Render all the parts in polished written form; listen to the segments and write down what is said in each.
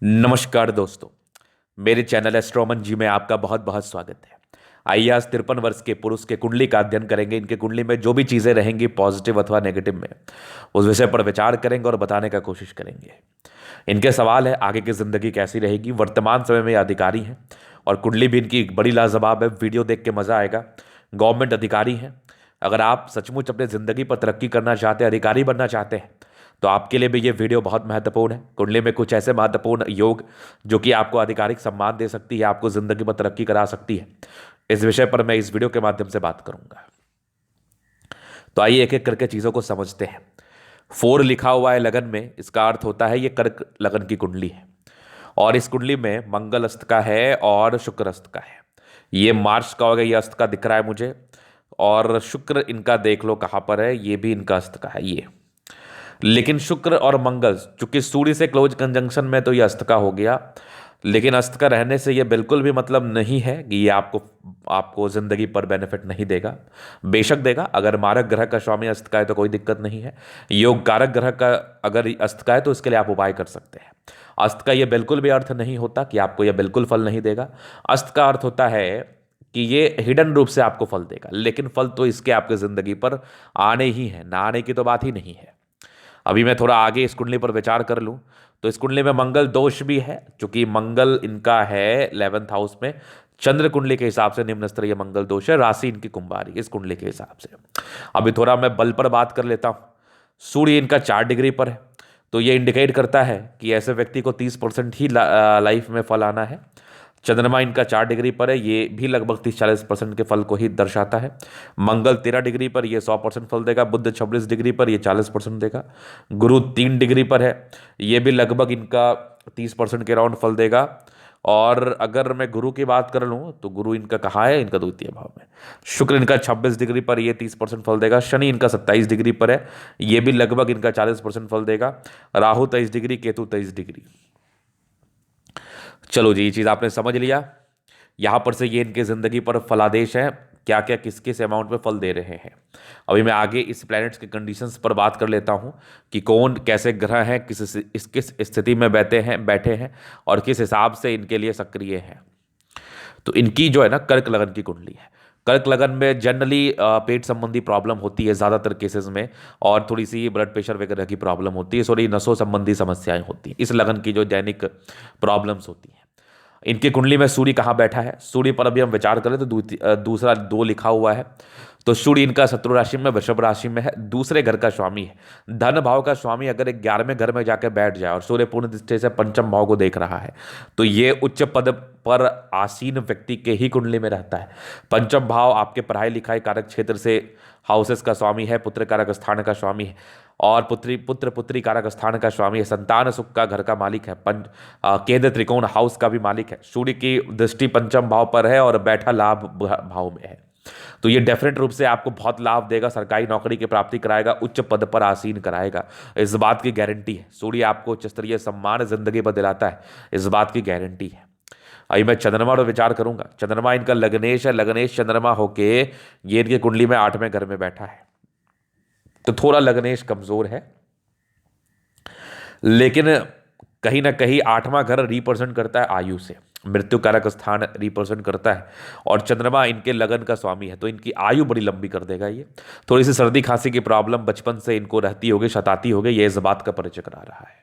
नमस्कार दोस्तों। मेरे चैनल एस्ट्रोमन जी में आपका बहुत बहुत स्वागत है। आइए आज 53 वर्ष के पुरुष के कुंडली का अध्ययन करेंगे। इनके कुंडली में जो भी चीज़ें रहेंगी पॉजिटिव अथवा नेगेटिव में, उस विषय पर विचार करेंगे और बताने का कोशिश करेंगे। इनके सवाल है आगे की जिंदगी कैसी रहेगी। वर्तमान समय में ये अधिकारी हैं और कुंडली भी इनकी बड़ी लाजवाब है। वीडियो देख के मजा आएगा। गवर्नमेंट अधिकारी हैं। अगर आप सचमुच अपने ज़िंदगी पर तरक्की करना चाहते हैं, अधिकारी बनना चाहते हैं, तो आपके लिए भी ये वीडियो बहुत महत्वपूर्ण है। कुंडली में कुछ ऐसे महत्वपूर्ण योग जो कि आपको आधिकारिक सम्मान दे सकती है, आपको ज़िंदगी में तरक्की करा सकती है, इस विषय पर मैं इस वीडियो के माध्यम से बात करूंगा। तो आइए एक एक करके चीज़ों को समझते हैं। 4 लिखा हुआ है लगन में, इसका अर्थ होता है ये कर्क लगन की कुंडली है और इस कुंडली में मंगल अस्त का है और शुक्र अस्त का है। ये मार्च का हो गया, ये अस्त का दिख रहा है मुझे। और शुक्र इनका देख लो कहाँ पर है, ये भी इनका अस्त का है ये। लेकिन शुक्र और मंगल चूंकि सूर्य से क्लोज कंजंक्शन में, तो ये अस्त का हो गया। लेकिन अस्त का रहने से ये बिल्कुल भी मतलब नहीं है कि ये आपको आपको जिंदगी पर बेनिफिट नहीं देगा। बेशक देगा। अगर मारक ग्रह का स्वामी अस्त का है तो कोई दिक्कत नहीं है। योग कारक ग्रह का अगर अस्त का है तो इसके लिए आप उपाय कर सकते हैं। अस्त का ये बिल्कुल भी अर्थ नहीं होता कि आपको यह बिल्कुल फल नहीं देगा। अस्त का अर्थ होता है कि ये हिडन रूप से आपको फल देगा, लेकिन फल तो इसके आपके जिंदगी पर आने ही है, ना आने की तो बात ही नहीं है। अभी मैं थोड़ा आगे इस कुंडली पर विचार कर लूं तो इस कुंडली में मंगल दोष भी है, क्योंकि मंगल इनका है 11th हाउस में। चंद्र कुंडली के हिसाब से निम्न स्तरीय मंगल दोष है। राशि इनकी कुंभारी इस कुंडली के हिसाब से। अभी थोड़ा मैं बल पर बात कर लेता हूं। सूर्य इनका 4 डिग्री पर है, तो ये इंडिकेट करता है कि ऐसे व्यक्ति को 30% ही लाइफ में फल आना है। चंद्रमा इनका 4 डिग्री पर है, ये भी लगभग 30-40% के फल को ही दर्शाता है। मंगल 13 डिग्री पर, ये 100% फल देगा। बुध 26 डिग्री पर, ये 40% देगा। गुरु 3 डिग्री पर है, ये भी लगभग इनका 30% के राउंड फल देगा। और अगर मैं गुरु की बात कर लूँ तो गुरु इनका कहाँ है, इनका द्वितीय भाव में। शुक्र इनका 26 डिग्री पर, ये 30% फल देगा। शनि इनका 27 डिग्री पर है, ये भी लगभग इनका 40% फल देगा। Rahu 23 degree, Ketu 23 degree. चलो जी, ये चीज़ आपने समझ लिया। यहां पर से ये इनके ज़िंदगी पर फलादेश है, क्या क्या किस किस अमाउंट में फल दे रहे हैं। अभी मैं आगे इस प्लैनेट्स के कंडीशंस पर बात कर लेता हूं कि कौन कैसे ग्रह हैं, किस स्थिति में बैठे हैं और किस हिसाब से इनके लिए सक्रिय हैं। तो इनकी जो है ना कर्क लगन की कुंडली है। कर्क लगन में जनरली पेट संबंधी प्रॉब्लम होती है ज़्यादातर केसेस में, और थोड़ी सी ब्लड प्रेशर वगैरह की प्रॉब्लम होती है, सॉरी नसों संबंधी समस्याएं होती हैं। इस लगन की जो दैनिक प्रॉब्लम्स होती हैं। इनकी कुंडली में सूर्य कहाँ बैठा है, सूर्य पर अभी हम विचार करें तो दूसरा 2 लिखा हुआ है। तो सूर्य इनका शत्रु राशि में, वृषभ राशि में है, दूसरे घर का स्वामी है। धन भाव का स्वामी अगर 11वें घर में जाकर बैठ जाए और सूर्य पूर्ण दृष्टि से पंचम भाव को देख रहा है, तो ये उच्च पद पर आसीन व्यक्ति के ही कुंडली में रहता है। पंचम भाव आपके पढ़ाई लिखाई कारक क्षेत्र से हाउसेस का स्वामी है, पुत्र कारक स्थान का स्वामी है, और पुत्र पुत्री कारक स्थान का स्वामी है, संतान सुख का घर का मालिक है, केंद्र त्रिकोण हाउस का भी मालिक है। सूर्य की दृष्टि पंचम भाव पर है और बैठा लाभ भाव में है। तो ये डेफिनेट रूप से आपको बहुत लाभ देगा, सरकारी नौकरी की प्राप्ति कराएगा, उच्च पद पर आसीन कराएगा, इस बात की गारंटी है। सूर्य आपको उच्च स्तरीय सम्मान जिंदगी पर दिलाता है, इस बात की गारंटी है। अभी मैं चंद्रमा पर विचार करूंगा। चंद्रमा इनका लग्नेश है, लग्नेश चंद्रमा होके ये इनकी कुंडली में 8वें घर में बैठा है, तो थोड़ा लग्नेश कमजोर है। लेकिन कहीं ना कहीं 8वां घर रिप्रेजेंट करता है आयु से, मृत्यु कारक स्थान रिप्रेजेंट करता है, और चंद्रमा इनके लगन का स्वामी है, तो इनकी आयु बड़ी लंबी कर देगा ये। थोड़ी सी सर्दी खांसी की प्रॉब्लम बचपन से इनको रहती होगी, सताती होगी, ये इस बात का परिचय करा रहा है।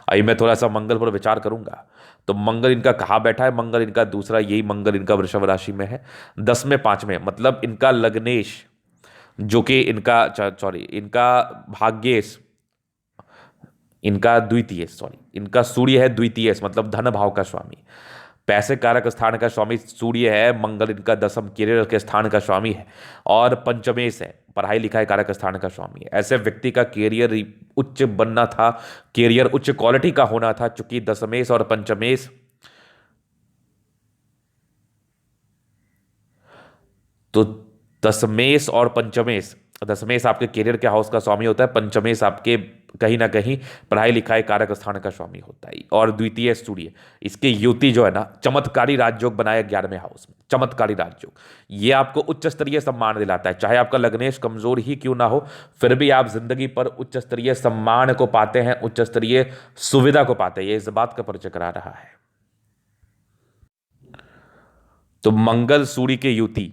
अभी मैं थोड़ा सा मंगल पर विचार करूंगा। तो मंगल इनका कहाँ बैठा है, मंगल इनका दूसरा, यही मंगल इनका वृषभ राशि में है, 10वें 5वें, मतलब इनका लग्नेश जो कि इनका सॉरी इनका भाग्येश, इनका द्वितीय, सॉरी इनका सूर्य है द्वितीय, मतलब धन भाव का स्वामी, पैसे कारक स्थान का स्वामी सूर्य है। मंगल इनका 10म करियर के स्थान का स्वामी है, और पंचमेश है, पढ़ाई लिखाई कारक स्थान का स्वामी है। ऐसे व्यक्ति का कैरियर उच्च बनना था, कैरियर उच्च क्वालिटी का होना था, चूंकि दशमेश और पंचमेश, तो दशमेश और पंचमेश दसवें आपके करियर के हाउस का स्वामी होता है, पंचमें आपके कहीं ना कहीं पढ़ाई लिखाई कारक स्थान का स्वामी होता है, और द्वितीय सूर्य इसकी युति जो है ना चमत्कारी राजयोग बनाया 11वें हाउस में। चमत्कारी राजयोग ये आपको उच्च स्तरीय सम्मान दिलाता है, चाहे आपका लग्नेश कमजोर ही क्यों ना हो, फिर भी आप जिंदगी पर उच्च स्तरीय सम्मान को पाते हैं, उच्च स्तरीय सुविधा को पाते हैं, ये इस बात का परिचय करा रहा है। तो मंगल सूर्य की युति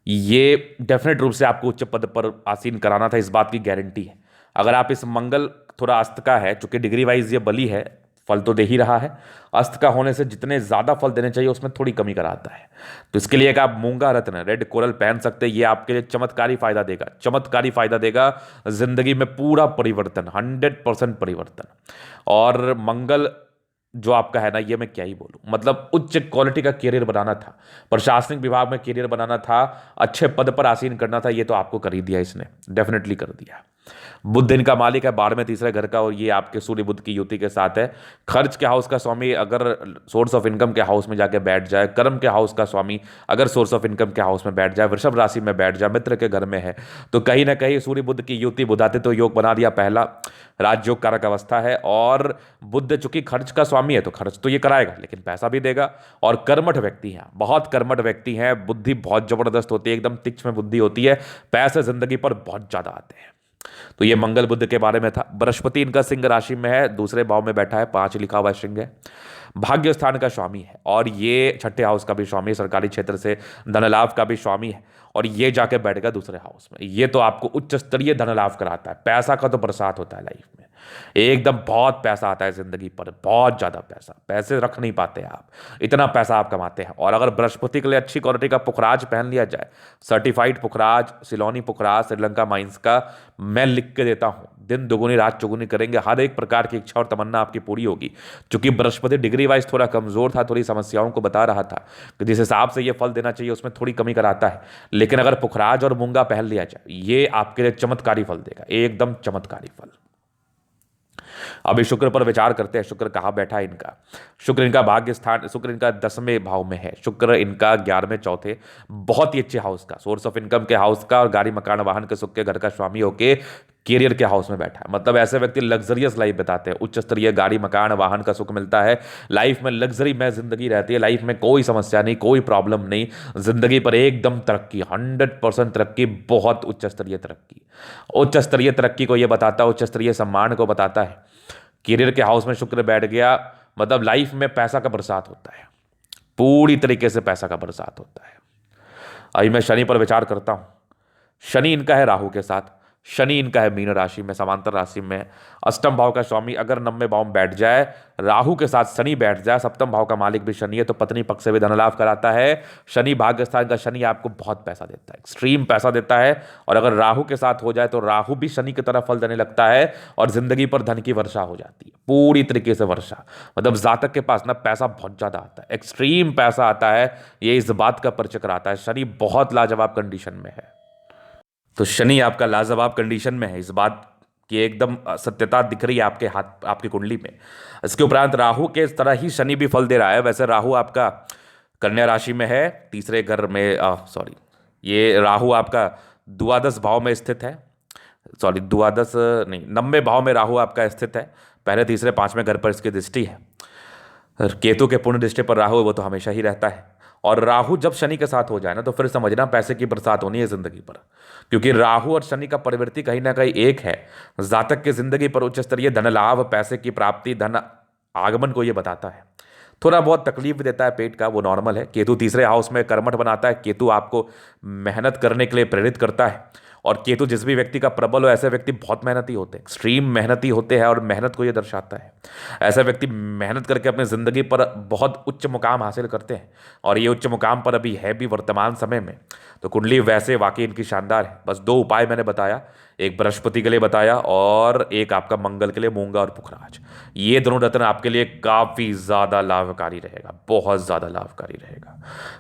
ये डेफिनेट रूप से आपको उच्च पद पर आसीन कराना था, इस बात की गारंटी है। अगर आप इस मंगल थोड़ा अस्त का है, चूंकि डिग्री वाइज ये बली है, फल तो दे ही रहा है, अस्त का होने से जितने ज्यादा फल देने चाहिए उसमें थोड़ी कमी कराता है। तो इसके लिए एक आप मूंगा रत्न रेड कोरल पहन सकते हैं, ये आपके लिए चमत्कारी फायदा देगा, चमत्कारी फायदा देगा, जिंदगी में पूरा परिवर्तन, 100% परिवर्तन। और मंगल जो आपका है ना, ये मैं क्या ही बोलूं, मतलब उच्च क्वालिटी का करियर बनाना था, प्रशासनिक विभाग में करियर बनाना था, अच्छे पद पर आसीन करना था, ये तो आपको कर ही दिया इसने, डेफिनेटली कर दिया। बुध इनका मालिक है 12वें तीसरे घर का, और ये आपके सूर्य बुध की युति के साथ है। खर्च के हाउस का स्वामी अगर सोर्स ऑफ इनकम के हाउस में जाके बैठ जाए, कर्म के हाउस का स्वामी अगर सोर्स ऑफ इनकम के हाउस में बैठ जाए, वृषभ राशि में बैठ जाए, मित्र के घर में है, तो कहीं ना कहीं सूर्य बुध की युति बुधाते तो योग बना दिया, पहला राजयोग कारक अवस्था है। और बुध चूंकि खर्च का स्वामी है तो खर्च तो ये कराएगा, लेकिन पैसा भी देगा। और कर्मठ व्यक्ति हैं, बहुत कर्मठ व्यक्ति हैं, बुद्धि बहुत जबरदस्त होती है, एकदम तीक्ष्ण बुद्धि होती है, पैसे जिंदगी पर बहुत ज्यादा आते हैं। तो ये मंगल बुध के बारे में था। बृहस्पति इनका सिंह राशि में है, दूसरे भाव में बैठा है, 5 लिखा हुआ सिंह है, भाग्य स्थान का स्वामी है, और ये छठे हाउस का भी स्वामी, सरकारी क्षेत्र से धन लाभ का भी स्वामी है, और ये जाके बैठेगा दूसरे हाउस में। ये तो आपको उच्च स्तरीय धन लाभ कराता है, पैसा का तो बरसात होता है लाइफ में, एकदम बहुत पैसा आता है जिंदगी पर, बहुत ज्यादा पैसा, पैसे रख नहीं पाते आप, इतना पैसा आप कमाते हैं। और अगर बृहस्पति के लिए अच्छी क्वालिटी का पुखराज पहन लिया जाए, सर्टिफाइड पुखराज, सिलोनी पुखराज श्रीलंका माइंस का, मैं लिख के देता हूं, दिन दुगुनी रात चौगुनी करेंगे, हर एक प्रकार की इच्छा और तमन्ना आपकी पूरी होगी। क्योंकि बृहस्पति डिग्री वाइज थोड़ा कमजोर था, थोड़ी समस्याओं को बता रहा था कि जिस हिसाब से ये फल देना चाहिए उसमें थोड़ी कमी कराता है, लेकिन अगर पुखराज और मूंगा पहन लिया जाए, ये आपके लिए चमत्कारी फल देगा, एकदम चमत्कारी फल। अभी शुक्र पर विचार करते हैं, शुक्र कहाँ बैठा है इनका। शुक्र इनका भाग्य स्थान, शुक्र इनका 10वें भाव में है, शुक्र इनका 11वें चौथे, बहुत ही अच्छे हाउस का, सोर्स ऑफ इनकम के हाउस का, और गाड़ी मकान वाहन के सुख के घर का स्वामी होके कैरियर के हाउस में बैठा है। मतलब ऐसे व्यक्ति लग्जरियस लाइफ बिताते हैं, उच्च स्तरीय गाड़ी मकान वाहन का सुख मिलता है, लाइफ में लग्जरी में जिंदगी रहती है, लाइफ में कोई समस्या नहीं, कोई प्रॉब्लम नहीं, जिंदगी पर एकदम तरक्की, 100% तरक्की, बहुत उच्च स्तरीय तरक्की। उच्च स्तरीय तरक्की को यह बताता है, उच्च स्तरीय सम्मान को बताता है। करियर के हाउस में शुक्र बैठ गया, मतलब लाइफ में पैसा का बरसात होता है, पूरी तरीके से पैसा का बरसात होता है। अभी मैं शनि पर विचार करता हूं, शनि इनका है राहु के साथ, शनि इनका है मीन राशि में, समांतर राशि में, अष्टम भाव का स्वामी अगर 9वें भाव में बैठ जाए, राहु के साथ शनि बैठ जाए, सप्तम भाव का मालिक भी शनि है, तो पत्नी पक्ष से भी धन लाभ कराता है। शनि भाग्य स्थान का शनि आपको बहुत पैसा देता है, एक्सट्रीम पैसा देता है। और अगर राहु के साथ हो जाए तो राहु भी शनि की तरह फल देने लगता है, और जिंदगी पर धन की वर्षा हो जाती है, पूरी तरीके से वर्षा। मतलब जातक के पास ना पैसा बहुत ज्यादा आता है, एक्सट्रीम पैसा आता है, ये इस बात का परिचय कराता है। शनि बहुत लाजवाब कंडीशन में है, तो शनि आपका लाजवाब कंडीशन में है, इस बात की एकदम सत्यता दिख रही है आपके हाथ, आपकी कुंडली में। इसके उपरांत राहु के इस तरह ही शनि भी फल दे रहा है। वैसे राहु आपका कन्या राशि में है, तीसरे घर में, सॉरी, ये राहु आपका द्वादश भाव में स्थित है, सॉरी द्वादश नहीं, 9वें भाव में राहु आपका स्थित है, पहले तीसरे 5वें घर पर इसकी दृष्टि है। केतु के पूर्ण दृष्टि पर राहु वो तो हमेशा ही रहता है, और राहु जब शनि के साथ हो जाए ना तो फिर समझना पैसे की बरसात होनी है जिंदगी पर, क्योंकि राहु और शनि का प्रवृत्ति कहीं ना कहीं एक है। जातक की जिंदगी पर उच्च स्तरीय धन लाभ, पैसे की प्राप्ति, धन आगमन को यह बताता है। थोड़ा बहुत तकलीफ भी देता है पेट का, वो नॉर्मल है। केतु तीसरे हाउस में कर्मठ बनाता है, केतु आपको मेहनत करने के लिए प्रेरित करता है, और केतु जिस भी व्यक्ति का प्रबल हो, ऐसे व्यक्ति बहुत मेहनती होते हैं, एक्सट्रीम मेहनती होते हैं, और मेहनत को ये दर्शाता है। ऐसे व्यक्ति मेहनत करके अपनी जिंदगी पर बहुत उच्च मुकाम हासिल करते हैं, और ये उच्च मुकाम पर अभी है भी वर्तमान समय में। तो कुंडली वैसे वाकई इनकी शानदार है। बस 2 उपाय मैंने बताया, एक बृहस्पति के लिए बताया और एक आपका मंगल के लिए मूंगा और पुखराज। ये दोनों रत्न आपके लिए काफी ज्यादा लाभकारी रहेगा, बहुत ज्यादा लाभकारी रहेगा।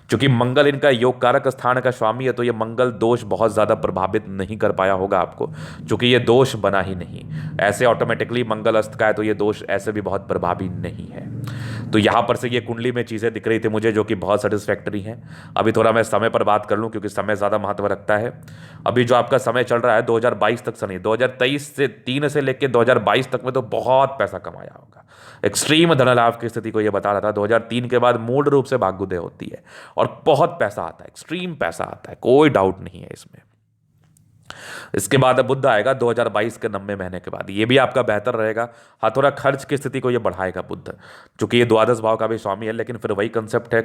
क्योंकि मंगल इनका योग कारक स्थान का स्वामी है, तो ये मंगल दोष बहुत ज्यादा प्रभावित नहीं कर पाया होगा आपको, क्योंकि ये दोष बना ही नहीं। ऐसे ऑटोमेटिकली मंगल अस्त का है, तो ये दोष ऐसे भी बहुत प्रभावी नहीं है। तो यहाँ पर से ये कुंडली में चीज़ें दिख रही थी मुझे जो कि बहुत सेटिस्फैक्टरी हैं। अभी थोड़ा मैं समय पर बात कर लूँ क्योंकि समय ज़्यादा महत्व रखता है। अभी जो आपका समय चल रहा है 2022 तक से नहीं, 2023 से 3 से लेकर 2022 तक में तो बहुत पैसा कमाया होगा। एक्सट्रीम धन लाभ की स्थिति को ये बता रहा था। 2003 के बाद मूल रूप से भाग्योदय होती है और बहुत पैसा आता है, एक्सट्रीम पैसा आता है, कोई डाउट नहीं है इसमें। इसके बाद अब बुध आएगा 2022 के 90 महीने के बाद, ये भी आपका बेहतर रहेगा। हाँ, थोड़ा खर्च की स्थिति को ये बढ़ाएगा बुध, चूंकि ये द्वादश भाव का भी स्वामी है, लेकिन फिर वही कंसेप्ट है,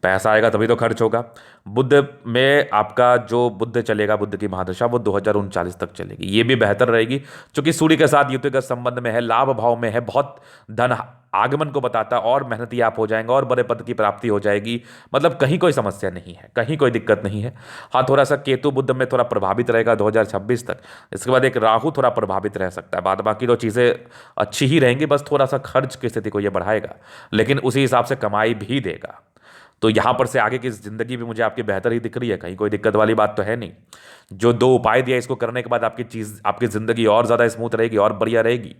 पैसा आएगा तभी तो खर्च होगा। बुध में आपका जो बुध चलेगा, बुध की महादशा वो 2039 तक चलेगी, ये भी बेहतर रहेगी चूंकि सूर्य के साथ युतिगत संबंध में है, लाभ भाव में है, बहुत धन आगमन को बताता है और मेहनती आप हो जाएंगे और बड़े पद की प्राप्ति हो जाएगी। मतलब कहीं कोई समस्या नहीं है, कहीं कोई दिक्कत नहीं है। हाँ, थोड़ा सा केतु बुध में थोड़ा प्रभावित रहेगा 2026 तक। इसके बाद एक राहु थोड़ा प्रभावित रह सकता है, बाद बाकी तो चीज़ें अच्छी ही रहेंगी, बस थोड़ा सा खर्च की स्थिति को ये बढ़ाएगा, लेकिन उसी हिसाब से कमाई भी देगा। तो यहाँ पर से आगे की जिंदगी भी मुझे आपकी बेहतर ही दिख रही है, कहीं कोई दिक्कत वाली बात तो है नहीं। जो 2 उपाय दिया इसको करने के बाद आपकी जिंदगी और ज़्यादा स्मूथ रहेगी और बढ़िया रहेगी।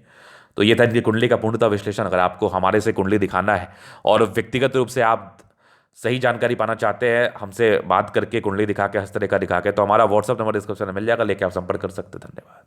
तो ये था इनकी कुंडली का पूर्णतः विश्लेषण। अगर आपको हमारे से कुंडली दिखाना है और व्यक्तिगत रूप से आप सही जानकारी पाना चाहते हैं हमसे बात करके, कुंडली दिखा के, हस्तरेखा दिखा के, तो हमारा व्हाट्सअप नंबर डिस्क्रिप्शन में मिल जाएगा, लेके आप संपर्क कर सकते हैं। धन्यवाद।